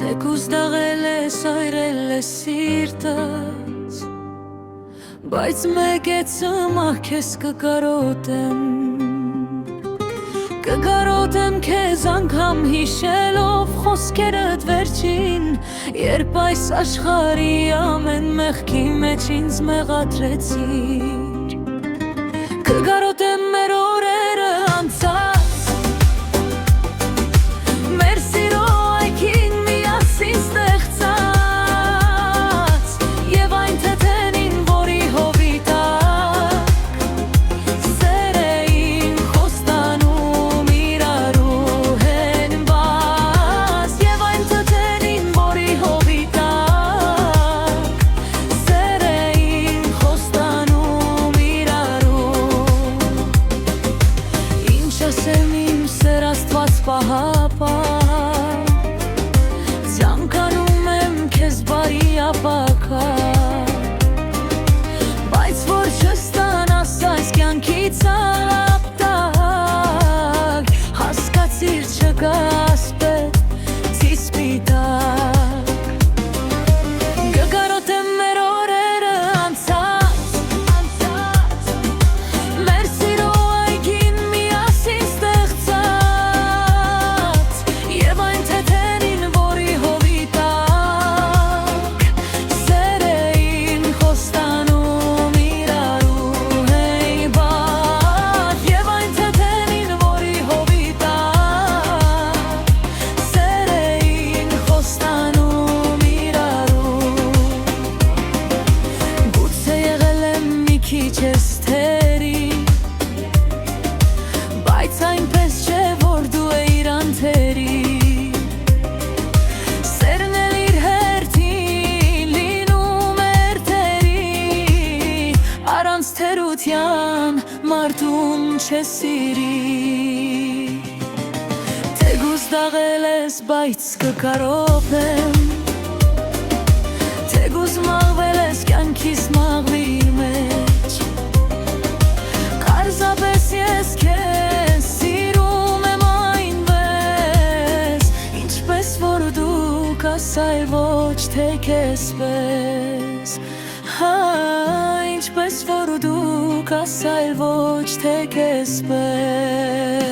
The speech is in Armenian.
Թեկուզ դաղել ես, այրել ես սիրտս, բայց մեկ է ծմահ քեզ կկարոտեմ, կկարոտեմ քեզ անգամ հիշելով խոսքերդ վերջին, երբ այս աշխարհի ամեն մեղքի մեջ ինձ մեղադրեցիր, կկարոտեմ մեր օրերը անցած, մեր սիրո այգին միասին ստեղծած, և այն թեթենին, որի հովի տակ սեր էին խոստանում իրարու հենված, և այն թեթենին, որի հովի տակ սեր էին խոստանում իրարու։ Ինչ ասեմ իմ սեր Աստված պահապան, ցանկանում եմ քեզ բարի ապագա, բայց որ չստանաս այս կյանքից ապտակ, հասկացիր չկա ասպետ ցի սպիտակ, կկարոտեմ մեր օրերը անցած, մեր սիրո այգին միասին ստեղծած, և այն թեթերին, որի հովի տակ սեր էին խոստանում իրարու հեյբات, և այն թեթերին, որի հովի տակ սեր էին խոստանում իրարու։ Գուցե եղել եմ մի քիչ էսթերի, բայց այնպես չէ, որ դու էիր անթերի, սերն էլ իր հերթին լինում էր թերի, առանց թերության մարդուն չես սիրի, թեկուզ դաղել ես, բայց կկարոտեմ, թեկուզ մաղվել ես կյանքիս մաղվիր մեջ, կարծապես ես քեզ սիրում եմ այնպես, ինչպես որ դու կաս, այլ ոչ թե քեզպես, ինչպես որ դու կաս, այլ ոչ թե քեզպես։